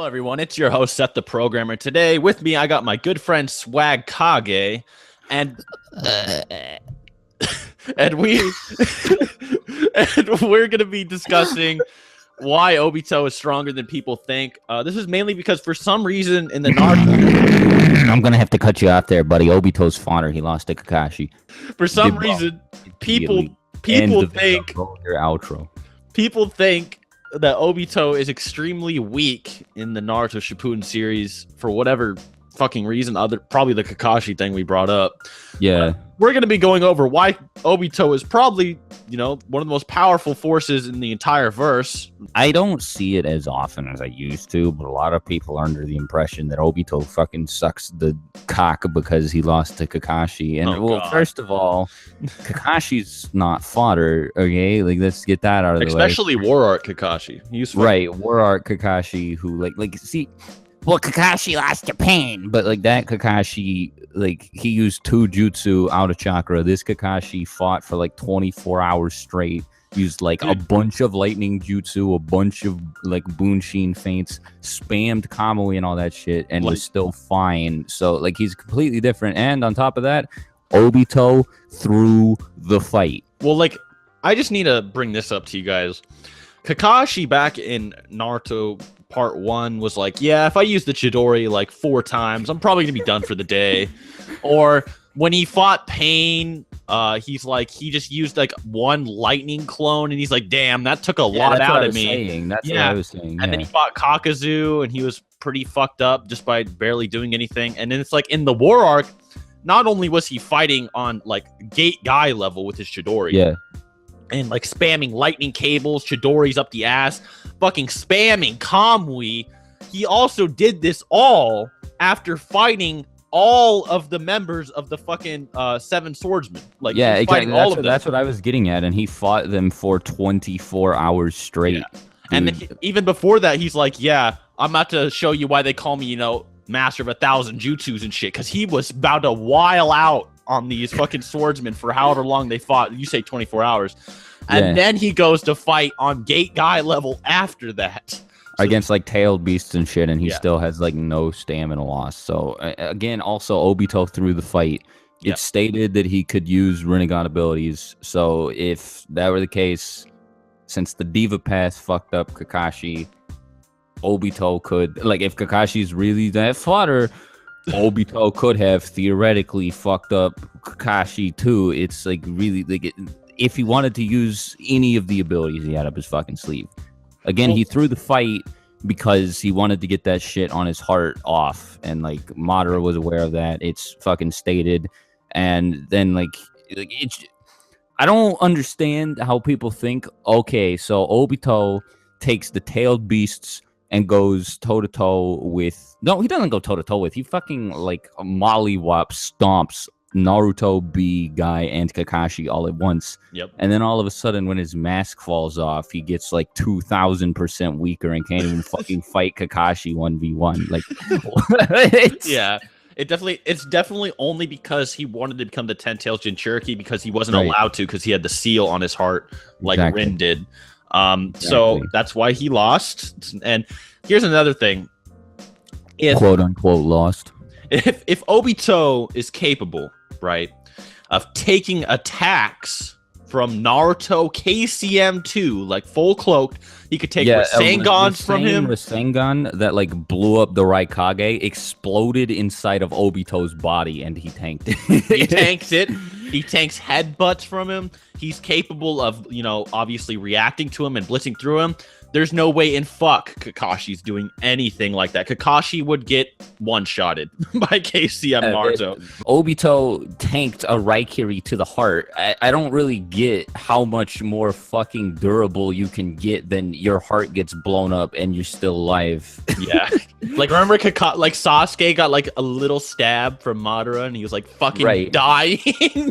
Hello, everyone. It's your host, SethTheProgrammer. Today, with me, I got my good friend Swagkage, and and we're gonna be discussing why Obito is stronger than people think. This is mainly because for some reason in the Naruto, I'm gonna have to cut you off there, buddy. Obito's fodder. He lost to Kakashi. For some reason, people think your outro. People think that Obito is extremely weak in the Naruto Shippuden series for whatever fucking reason, probably the Kakashi thing we brought up. Yeah. We're going to be going over why Obito is probably, one of the most powerful forces in the entire verse. I don't see it as often as I used to, but a lot of people are under the impression that Obito fucking sucks the cock because he lost to Kakashi. And first of all, Kakashi's not fodder, okay? Like, let's get that out of the way. Especially War Art Kakashi. Right, War Art Kakashi, who see. Well, Kakashi lost to pain, but that Kakashi, he used 2 jutsu out of chakra. This Kakashi fought for 24 hours straight, used a bunch of lightning jutsu, a bunch of Bunshin feints, spammed Kamui and all that shit, and was still fine. So he's completely different. And on top of that, Obito threw the fight. Well, I just need to bring this up to you guys. Kakashi back in Naruto Part 1 was yeah, if I use the Chidori 4 times, I'm probably gonna be done for the day. Or when he fought Pain, he's he just used 1 lightning clone, and he's damn, that took a lot out of me. That's what I was saying. And then he fought Kakazu, and he was pretty fucked up just by barely doing anything. And then it's in the War Arc, not only was he fighting on Gate Guy level with his Chidori, yeah, and spamming lightning cables, Chidori's up the ass, fucking spamming Kamui. He also did this all after fighting all of the members of the fucking 7 swordsmen. Yeah, exactly. That's what I was getting at, and he fought them for 24 hours straight. Yeah. And then even before that, he's yeah, I'm about to show you why they call me, master of 1,000 jutsus and shit, because he was about to while out on these fucking swordsmen for however long they fought. You say 24 hours. And then he goes to fight on Gate Guy level after that. Against tailed beasts and shit, and he still has no stamina loss. So again, also Obito threw the fight. It's stated that he could use Rinnegan abilities. So if that were the case, since the Diva Pass fucked up Kakashi, Obito could, if Kakashi's really that fodder, Obito could have theoretically fucked up Kakashi too. It's really if he wanted to use any of the abilities he had up his fucking sleeve. Again, he threw the fight because he wanted to get that shit on his heart off, and Madara was aware of that. It's fucking stated. And then it's, I don't understand how people think, okay, so Obito takes the tailed beasts and goes toe-to-toe with... No, he doesn't go toe-to-toe with. He fucking, mollywop stomps Naruto, B, Guy, and Kakashi all at once. Yep. And then all of a sudden, when his mask falls off, he gets 2,000% weaker and can't even fucking fight Kakashi 1v1. Yeah. It's definitely only because he wanted to become the 10 Tails Jinchuuriki, because he wasn't allowed to, because he had the seal on his heart Rin did. So that's why he lost. And here's another thing. Quote unquote lost. If Obito is capable, right, of taking attacks from Naruto KCM2, full cloaked, he could take Rasengan from him. Rasengan that blew up the Raikage exploded inside of Obito's body, and he tanked it. He tanks it. He tanks headbutts from him. He's capable of, obviously reacting to him and blitzing through him. There's no way in fuck Kakashi's doing anything like that. Kakashi would get one-shotted by KCM Naruto. Obito tanked a Raikiri to the heart. I don't really get how much more fucking durable you can get than your heart gets blown up and you're still alive. Yeah. Remember Sasuke got a little stab from Madara, and he was fucking dying,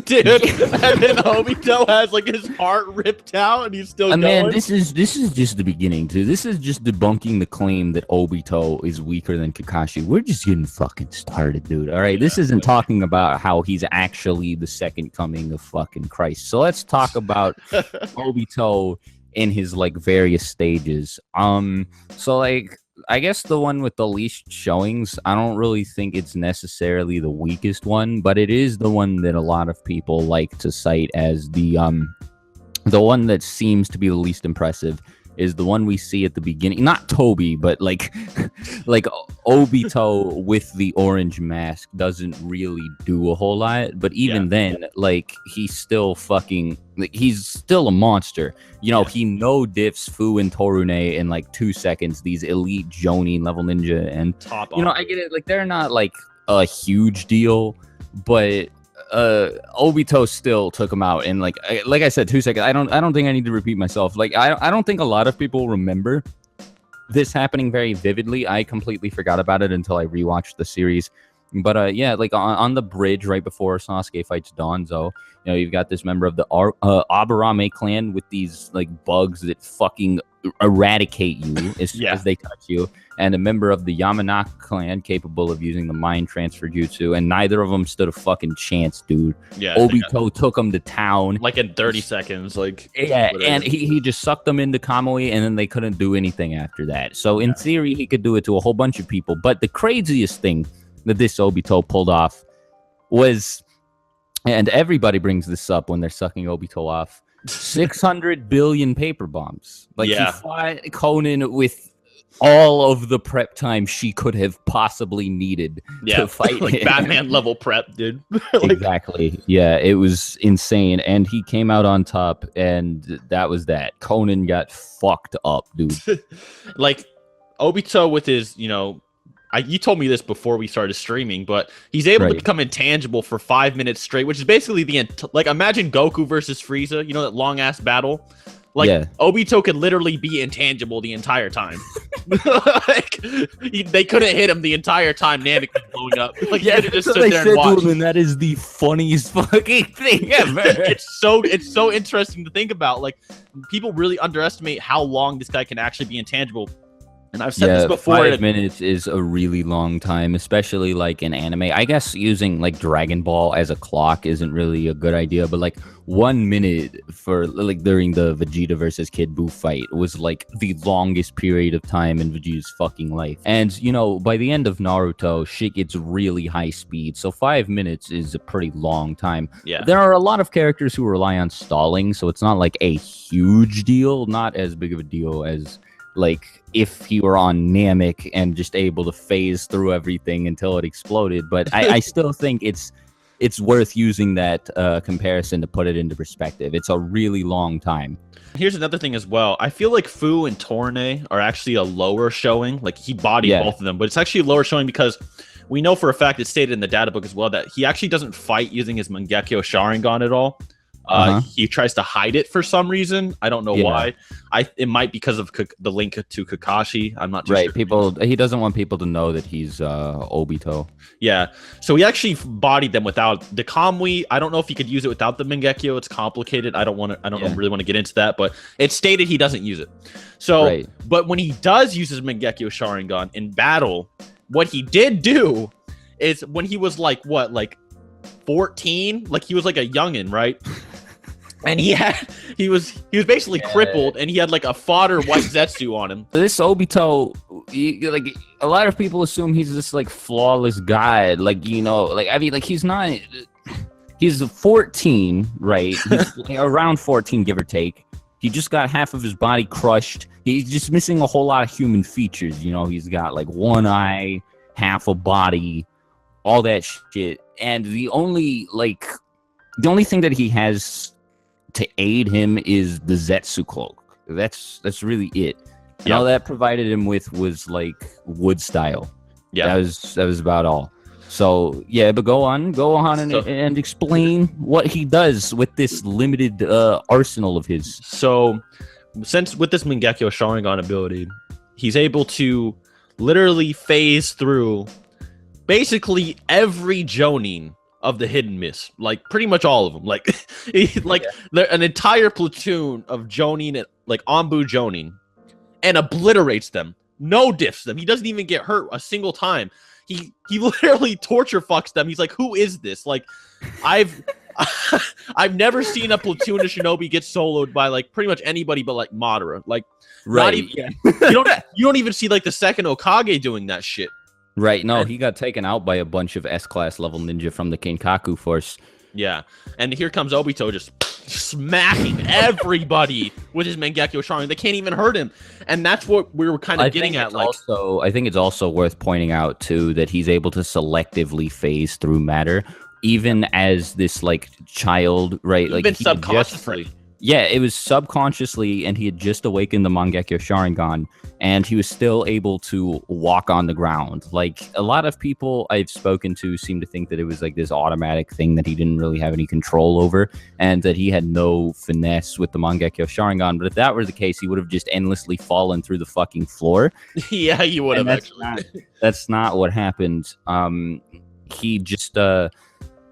dude. And then Obito has his heart ripped out, and he's still going. Man, this is just the beginning. This is just debunking the claim that Obito is weaker than Kakashi. We're just getting fucking started, dude. All right, this isn't talking about how he's actually the second coming of fucking Christ. So let's talk about Obito in his various stages. So I guess the one with the least showings. I don't really think it's necessarily the weakest one, but it is the one that a lot of people like to cite as the one that seems to be the least impressive. Is the one we see at the beginning, not Tobi, but like Obito with the orange mask doesn't really do a whole lot. But even then, like he's still a monster. You know, he no diffs Fu and Torune in like 2 seconds. These elite Jonin level ninja, and I get it. Like they're not like a huge deal, but Obito still took him out in like I said, 2 seconds. I don't think I need to repeat myself. Like I don't think a lot of people remember this happening very vividly. I completely forgot about it until I rewatched the series. But yeah, like on the bridge right before Sasuke fights Danzo, you know, you've got this member of the Aburame clan with these like bugs that fucking eradicate you as soon as they touch you, and a member of the Yamanaka clan capable of using the mind transfer jutsu, and neither of them stood a fucking chance, dude. Yeah, Obito took them to town like in 30 seconds, like and he just sucked them into Kamui, and then they couldn't do anything after that. So in theory, he could do it to a whole bunch of people. But the craziest thing that this Obito pulled off was, and everybody brings this up when they're sucking Obito off, 600 billion paper bombs. Like he fought Conan with all of the prep time she could have possibly needed to fight like him. Batman level prep, dude. Exactly. Yeah, it was insane. And he came out on top, and that was that. Conan got fucked up, dude. Like Obito with his, you know, you told me this before we started streaming, but he's able to become intangible for 5 minutes straight, which is basically like imagine Goku versus Frieza, you know, that long ass battle. Like Obito could literally be intangible the entire time. Like they couldn't hit him the entire time. Namek was blowing up. Like he could just sit there and watch. And that is the funniest fucking thing ever. It's so interesting to think about. Like people really underestimate how long this guy can actually be intangible. And I've said this before. 5 minutes is a really long time, especially like in anime. I guess using like Dragon Ball as a clock isn't really a good idea, but like 1 minute for like during the Vegeta versus Kid Buu fight was like the longest period of time in Vegeta's fucking life. And you know, by the end of Naruto, shit gets really high speed. So 5 minutes is a pretty long time. Yeah. There are a lot of characters who rely on stalling, so it's not like a huge deal, not as big of a deal as like if he were on Namek and just able to phase through everything until it exploded. But I still think it's worth using that comparison to put it into perspective. It's a really long time. Here's another thing as well. I feel like Fu and Torne are actually a lower showing. Like he bodied both of them, but it's actually a lower showing because we know for a fact, it's stated in the data book as well, that he actually doesn't fight using his Mangekyo Sharingan at all. He tries to hide it for some reason. I don't know why. It might because of the link to Kakashi. I'm not too sure. He doesn't want people to know that he's Obito. Yeah. So he actually bodied them without the Kamui. I don't know if he could use it without the Mangekyo. It's complicated. I don't really want to get into that, but it's stated he doesn't use it. So, but when he does use his Mangekyo Sharingan in battle, what he did do is when he was like 14, like he was like a youngin', right? And he was basically crippled, and he had like a fodder white Zetsu on him. This Obito, like a lot of people assume he's this like flawless god, like, you know, like I mean, like he's not. He's 14, right? He's like around 14, give or take. He just got half of his body crushed. He's just missing a whole lot of human features. You know, he's got like one eye, half a body, all that shit. And the only thing that he has to aid him is the Zetsu cloak. That's really it. And all that provided him with was like wood style. Yeah, that was about all. So yeah, but go on and explain what he does with this limited arsenal of his. So, since with this Mangekyo Sharingan ability, he's able to literally phase through basically every Jonin of the Hidden Mist, like pretty much all of them, like an entire platoon of Jonin, like Anbu Jonin, and obliterates them, no diffs them. He doesn't even get hurt a single time. He literally torture fucks them. He's like, who is this? Like, I've never seen a platoon of shinobi get soloed by like pretty much anybody but like Madara. Like, Right. not even, you don't even see like the second Hokage doing that shit. Right. No, he got taken out by a bunch of S-class level ninja from the Kenkaku force. Yeah, and here comes Obito just smacking everybody with his Mangekyo Sharingan. They can't even hurt him, and that's what we were kind of getting at. Like, I think it's also worth pointing out too that he's able to selectively phase through matter, even as this like child, right? Even like subconsciously. Yeah, it was subconsciously, and he had just awakened the Mangekyo Sharingan, and he was still able to walk on the ground. Like, a lot of people I've spoken to seem to think that it was like this automatic thing that he didn't really have any control over, and that he had no finesse with the Mangekyo Sharingan. But if that were the case, he would have just endlessly fallen through the fucking floor. Yeah, he would have actually. That's not what happened. He just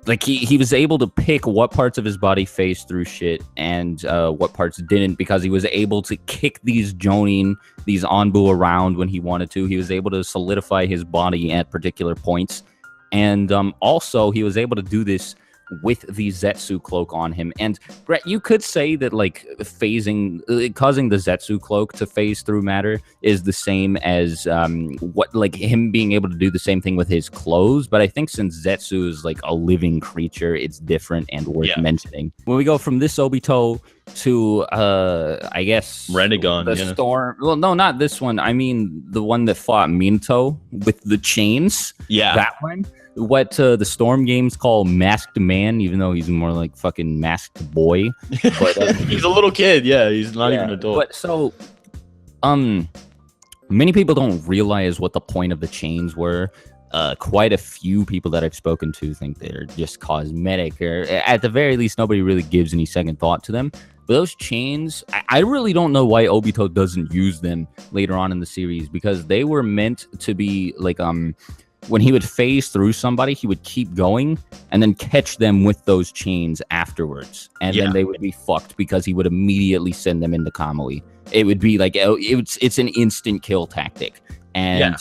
like he was able to pick what parts of his body phased through shit and what parts didn't, because he was able to kick these Jonin, these Anbu around when he wanted to. He was able to solidify his body at particular points. And also he was able to do this with the Zetsu cloak on him. And Brett, you could say that like causing the Zetsu cloak to phase through matter is the same as what like him being able to do the same thing with his clothes. But I think since Zetsu is like a living creature, it's different and worth mentioning. When we go from this Obito to I guess Rinnegan, the storm. Well, no, not this one. I mean the one that fought Minato with the chains. Yeah, that one. What the Storm games call Masked Man, even though he's more like fucking Masked Boy. But, he's a little kid, yeah. He's not even an adult. But so, many people don't realize what the point of the chains were. Quite a few people that I've spoken to think they're just cosmetic, or at the very least, nobody really gives any second thought to them. But those chains, I really don't know why Obito doesn't use them later on in the series, because they were meant to be like when he would phase through somebody, he would keep going and then catch them with those chains afterwards. And then they would be fucked because he would immediately send them into Kamui. It would be like, it's an instant kill tactic. And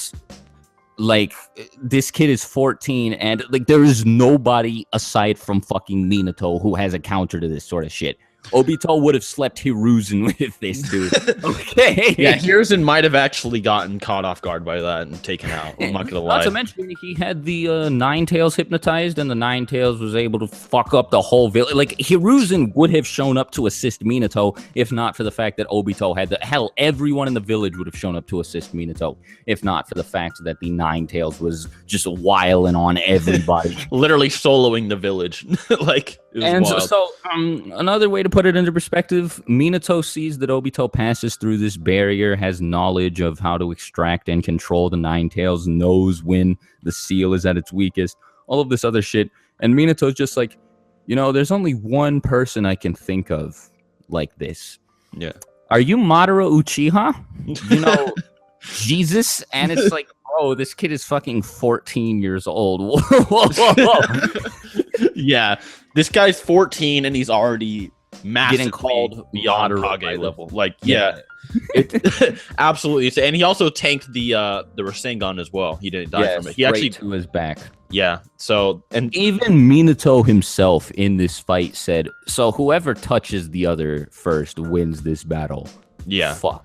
like, this kid is 14 and like, there is nobody aside from fucking Minato who has a counter to this sort of shit. Obito would have slept Hiruzen with this dude. Okay. Yeah, Hiruzen might have actually gotten caught off guard by that and taken out. I'm not gonna lie. Not to mention, he had the Nine Tails hypnotized, and the Nine Tails was able to fuck up the whole village. Like, Hiruzen would have shown up to assist Minato if not for the fact that Obito had the... Hell, everyone in the village would have shown up to assist Minato if not for the fact that the Nine Tails was just wiling on everybody. Literally soloing the village. Like, it was and wild. so another way to put it into perspective, Minato sees that Obito passes through this barrier, has knowledge of how to extract and control the Nine Tails, knows when the seal is at its weakest, all of this other shit. And Minato's just like, you know, there's only one person I can think of like this. Yeah. Are you Madara Uchiha? You know, Jesus? And it's like, oh, this kid is fucking 14 years old. Yeah. This guy's 14 and he's already massively getting called beyond Kage level. Like, yeah. Absolutely. And he also tanked the Rasengan as well. He didn't die from it. He actually to his back. Yeah. So, and even Minato himself in this fight said, so whoever touches the other first wins this battle. Yeah. Fuck.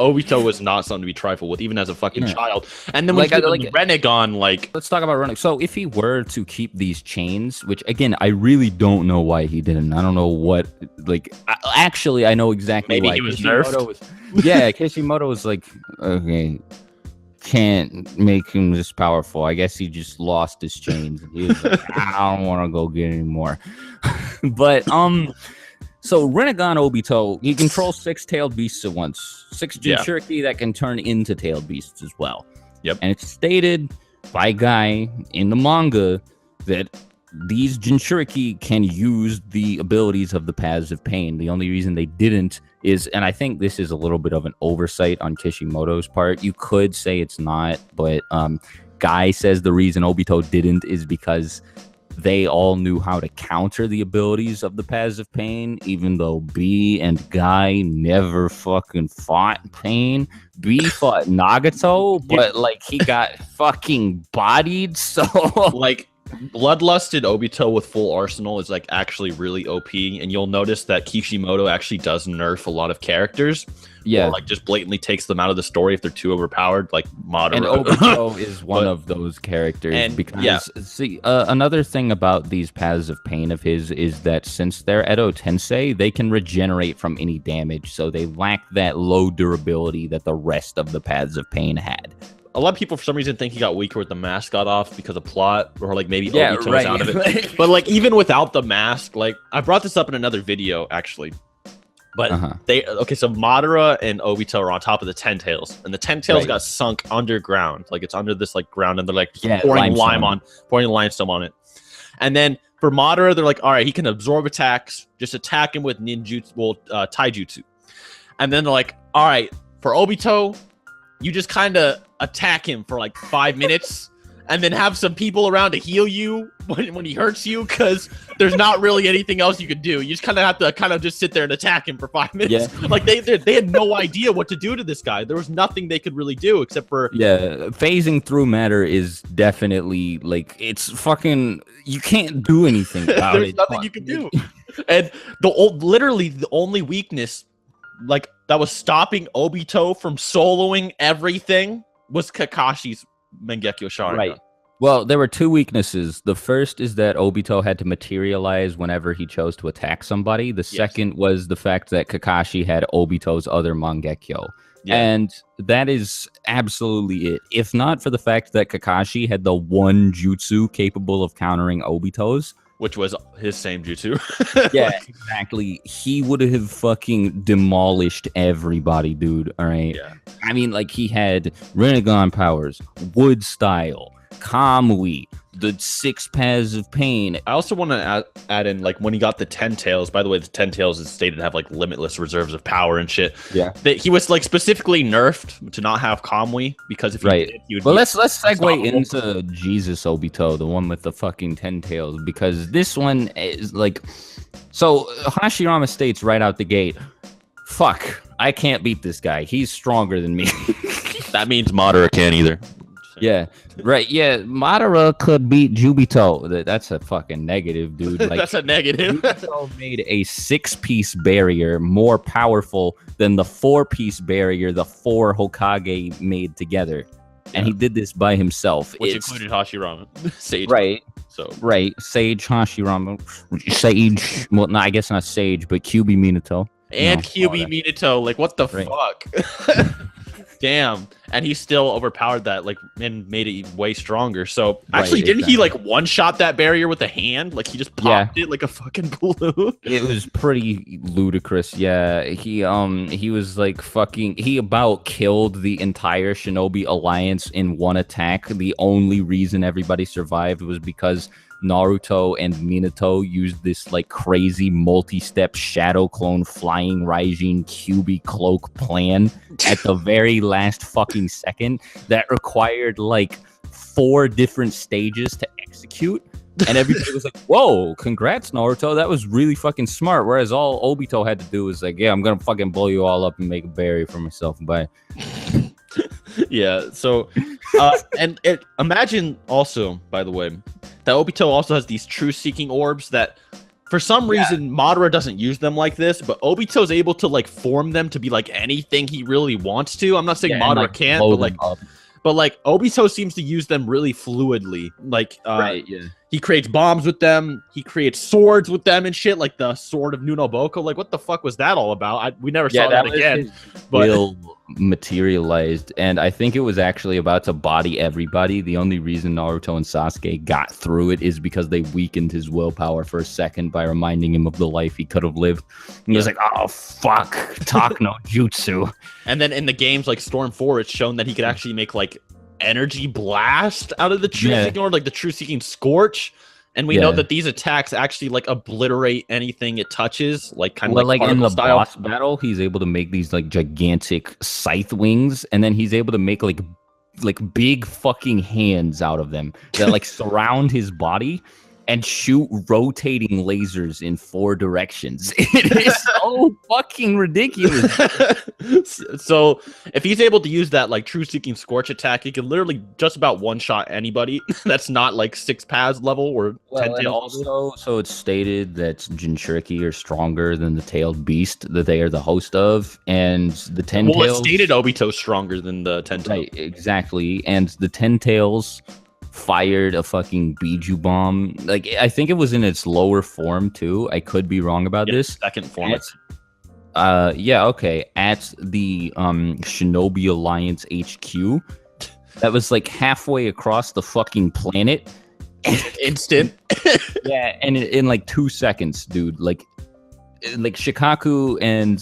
Obito was not something to be trifled with, even as a fucking child. And then when Rinnegan, like... Let's talk about running. So if he were to keep these chains, which, again, I really don't know why he didn't. I don't know what... Like, actually, I know exactly why. Maybe he was nerfed? Yeah, Kishimoto was like, okay, can't make him this powerful. I guess he just lost his chains. He was like, I don't want to go get any more. But, so Rinnegan Obito, he controls 6 tailed beasts at once. 6 Jinchuuriki that can turn into tailed beasts as well. Yep. And it's stated by Guy in the manga that these Jinchuuriki can use the abilities of the Paths of Pain. The only reason they didn't is, and I think this is a little bit of an oversight on Kishimoto's part. You could say it's not, but Guy says the reason Obito didn't is because they all knew how to counter the abilities of the Paths of Pain, even though B and Guy never fucking fought Pain. B fought Nagato, but like he got fucking bodied, so like Bloodlusted Obito with full arsenal is like actually really OP, and you'll notice that Kishimoto actually does nerf a lot of characters. Yeah, or like just blatantly takes them out of the story if they're too overpowered, like Madara. And Obito is one of those characters. Because see, another thing about these paths of pain of his is that since they're Edo Tensei, they can regenerate from any damage, so they lack that low durability that the rest of the paths of pain had. A lot of people for some reason think he got weaker with the mask got off because of plot, or like maybe Obito was out of it. But like even without the mask, like I brought this up in another video actually. But so Madara and Obito are on top of the Ten Tails, and the Ten Tails got sunk underground, like it's under this like ground, and they're like pouring limestone on it. And then for Madara, they're like, all right, he can absorb attacks, just attack him with ninjutsu, taijutsu. And then they're like, all right, for Obito, you just kind of attack him for like 5 minutes, and then have some people around to heal you when he hurts you, because there's not really anything else you could do. You just kind of have to just sit there and attack him for 5 minutes. Yeah. Like they had no idea what to do to this guy. There was nothing they could really do except for phasing through matter is definitely like it's fucking. You can't do anything about there's nothing you can do. And literally the only weakness like that was stopping Obito from soloing everything was Kakashi's Mangekyo Sharingan. Right. Well, there were two weaknesses. The first is that Obito had to materialize whenever he chose to attack somebody. The second was the fact that Kakashi had Obito's other Mangekyo. Yeah. And that is absolutely it. If not for the fact that Kakashi had the one jutsu capable of countering Obito's, which was his same jutsu. Yeah, exactly. He would have fucking demolished everybody, dude. All right. Yeah. I mean, like, he had Rinnegan powers, wood style, Kamui, the 6 paths of pain. I also want to add in, like, when he got the 10 tails, by the way, the 10 tails is stated to have, like, limitless reserves of power and shit. Yeah. That he was, like, specifically nerfed to not have Kamui, because if he did, he would Well, let's segue into Jesus Obito, the one with the fucking 10 tails, because this one is, like... So, Hashirama states right out the gate, fuck, I can't beat this guy. He's stronger than me. That means Madara can't either. Yeah, right. Yeah, Madara could beat Jubito. That's a fucking negative, dude. Like, that's a negative. Jubito made a 6-piece barrier more powerful than the 4-piece barrier the 4 Hokage made together. And he did this by himself. Which included Hashirama. Sage. Right. Right. Sage, Hashirama. Sage. Well, no, I guess not Sage, but Kyuubi Minato. And Kyuubi Minato. Like, what the fuck? Damn. And he still overpowered that, like, and made it way stronger. So actually, didn't he like one-shot that barrier with a hand? Like, he just popped it like a fucking balloon. It was pretty ludicrous. Yeah, he was like fucking. He about killed the entire Shinobi Alliance in one attack. The only reason everybody survived was because Naruto and Minato used this like crazy multi-step shadow clone flying Raijin Kyuubi cloak plan at the very last fucking second that required like 4 different stages to execute. And everybody was like, whoa, congrats, Naruto. That was really fucking smart. Whereas all Obito had to do was like, yeah, I'm going to fucking blow you all up and make a barrier for myself. Bye. Yeah, so imagine also, by the way, that Obito also has these truth-seeking orbs that, for some reason, Madara doesn't use them like this, but Obito's able to, like, form them to be, like, anything he really wants to. I'm not saying Madara can't, but, like, Obito seems to use them really fluidly. Like, he creates bombs with them, he creates swords with them and shit, like the sword of Nunoboko. Like, what the fuck was that all about? We never saw that again. But materialized, and I think it was actually about to body everybody. The only reason Naruto and Sasuke got through it is because they weakened his willpower for a second by reminding him of the life he could have lived. And he was like, oh fuck, talk no jutsu. And then in the games like Storm 4, it's shown that he could actually make like energy blast out of the truth-seeking orb, like the truth-seeking scorch. And we know that these attacks actually like obliterate anything it touches, like kind of like in the style. Boss battle, he's able to make these like gigantic scythe wings, and then he's able to make like big fucking hands out of them that like surround his body. and shoot rotating lasers in 4 directions. It is so fucking ridiculous. So if he's able to use that like true seeking scorch attack, he can literally just about one shot anybody that's not like 6 paths level or 10 tails. Also, so it's stated that Jinchuuriki are stronger than the tailed beast that they are the host of, and the 10 tails. Well, it's stated Obito's stronger than the 10 tails. Right, exactly, and the 10 tails fired a fucking Biju bomb. Like, I think it was in its lower form too. I could be wrong about this. Second form. Yeah, okay. At the Shinobi Alliance HQ, that was like halfway across the fucking planet. Instant. Yeah, and in like 2 seconds, dude. Like Shikaku and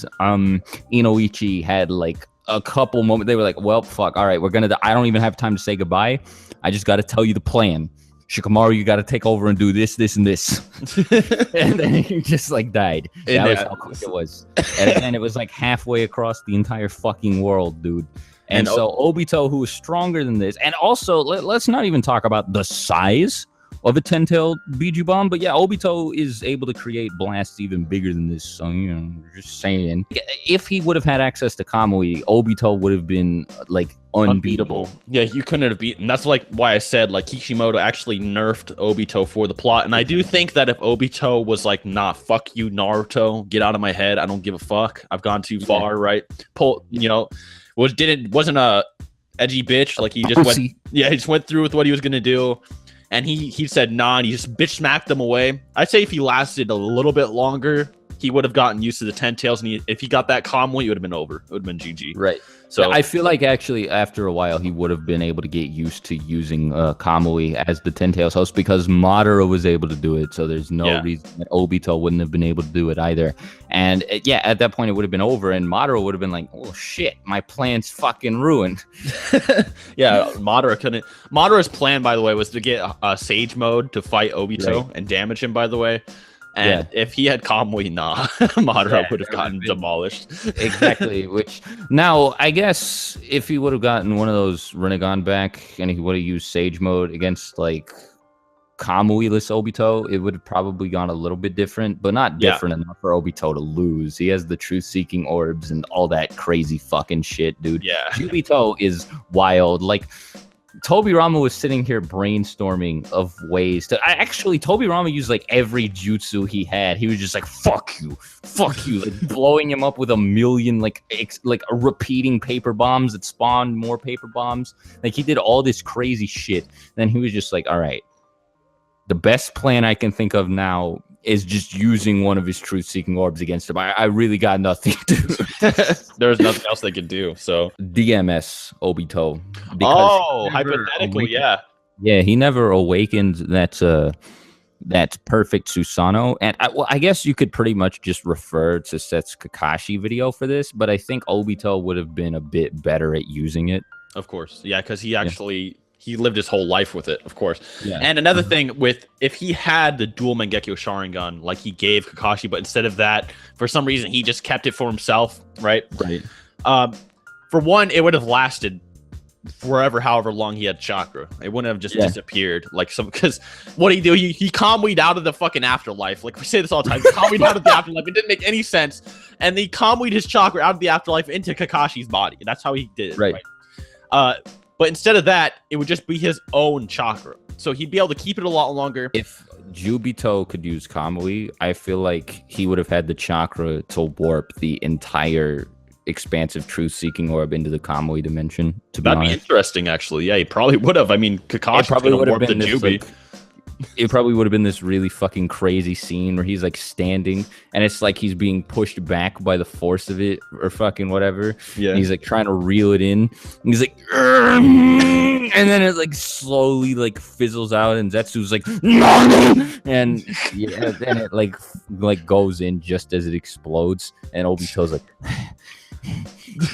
Inoichi had like a couple moments. They were like, well, fuck, all right, we're gonna I don't even have time to say goodbye. I just got to tell you the plan. Shikamaru, you got to take over and do this, this, and this. And then he just like died. That was how quick it was. And then it was like halfway across the entire fucking world, dude. And so Obito, who is stronger than this, and also let's not even talk about the size of a 10-tailed Biju bomb, but yeah, Obito is able to create blasts even bigger than this. So, you know, just saying, if he would have had access to Kamui, Obito would have been like unbeatable. Yeah, you couldn't have beaten. That's like why I said like Kishimoto actually nerfed Obito for the plot, and I do think that if Obito was like, nah, fuck you, Naruto, get out of my head, I don't give a fuck, I've gone too far, right? You know, wasn't a edgy bitch, like he just went, yeah, he just went through with what he was gonna do. And he said nah, and he just bitch smacked them away. I'd say if he lasted a little bit longer, he would have gotten used to the 10 tails, and if he got that Kamui, it would have been over. It would have been GG. Right. So I feel like actually after a while he would have been able to get used to using Kamui as the 10 tails host, because Madara was able to do it. So there's no reason that Obito wouldn't have been able to do it either. And yeah, at that point it would have been over, and Madara would have been like, oh shit, my plan's fucking ruined. Yeah, Madara couldn't. Madara's plan, by the way, was to get Sage mode to fight Obito and damage him, by the way. And if he had Kamui, nah, Madara would have gotten demolished. Exactly. Which now, I guess if he would have gotten one of those Rinnegan back and he would have used Sage mode against like Kamui-less Obito, it would have probably gone a little bit different, but not different enough for Obito to lose. He has the truth-seeking orbs and all that crazy fucking shit, dude. Yeah. Obito is wild. Like, Tobi Rama was sitting here brainstorming of ways to. Tobi Rama used like every jutsu he had. He was just like, fuck you, like blowing him up with a million like repeating paper bombs that spawned more paper bombs. Like he did all this crazy shit. Then he was just like, all right, the best plan I can think of now is just using one of his truth-seeking orbs against him. I really got nothing to do. There's nothing else they could do. So DMS Obito. Hypothetically, yeah. Yeah, he never awakened that perfect Susanoo. And I guess you could pretty much just refer to Seth's Kakashi video for this, but I think Obito would have been a bit better at using it. Of course. Yeah, because he actually... He lived his whole life with it, of course. Yeah. And another thing if he had the dual Mangekyo Sharingan like he gave Kakashi, but instead of that, for some reason, he just kept it for himself, right? Right. For one, it would have lasted forever, however long he had chakra. It wouldn't have just disappeared. Because what did he do? He Kamui'd out of the fucking afterlife. Like, we say this all the time. He Kamui'd out of the afterlife. It didn't make any sense. And he Kamui'd his chakra out of the afterlife into Kakashi's body. That's how he did it. Right. But instead of that, it would just be his own chakra. So he'd be able to keep it a lot longer. If Obito could use Kamui, I feel like he would have had the chakra to warp the entire expansive truth-seeking orb into the Kamui dimension, to be honest. That'd be interesting, actually. Yeah, he probably would have. I mean, Kakashi probably would have warped the Jubi. It probably would have been this really fucking crazy scene where he's like standing and it's like he's being pushed back by the force of it or fucking whatever. Yeah. And he's like trying to reel it in. And he's like, and then it like slowly like fizzles out and Zetsu's like, and yeah, then it like goes in just as it explodes. And Obito's like,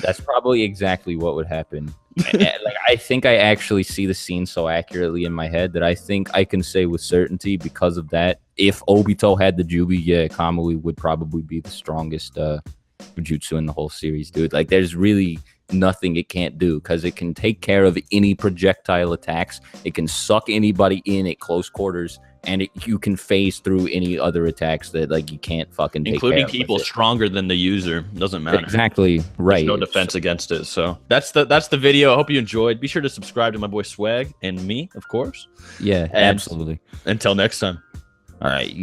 that's probably exactly what would happen. Like, I think I actually see the scene so accurately in my head that I think I can say with certainty, because of that, if Obito had the Jubi, Kamui would probably be the strongest jutsu in the whole series, dude. Like, there's really nothing it can't do, because it can take care of any projectile attacks. It can suck anybody in at close quarters, and you can phase through any other attacks that like you can't fucking take including care of people with it. stronger than the user. Doesn't matter. Exactly right. There's no defense against it. So that's the video. I hope you enjoyed. Be sure to subscribe to my boy Swag and me, of course. Yeah, and absolutely. Until next time. All right.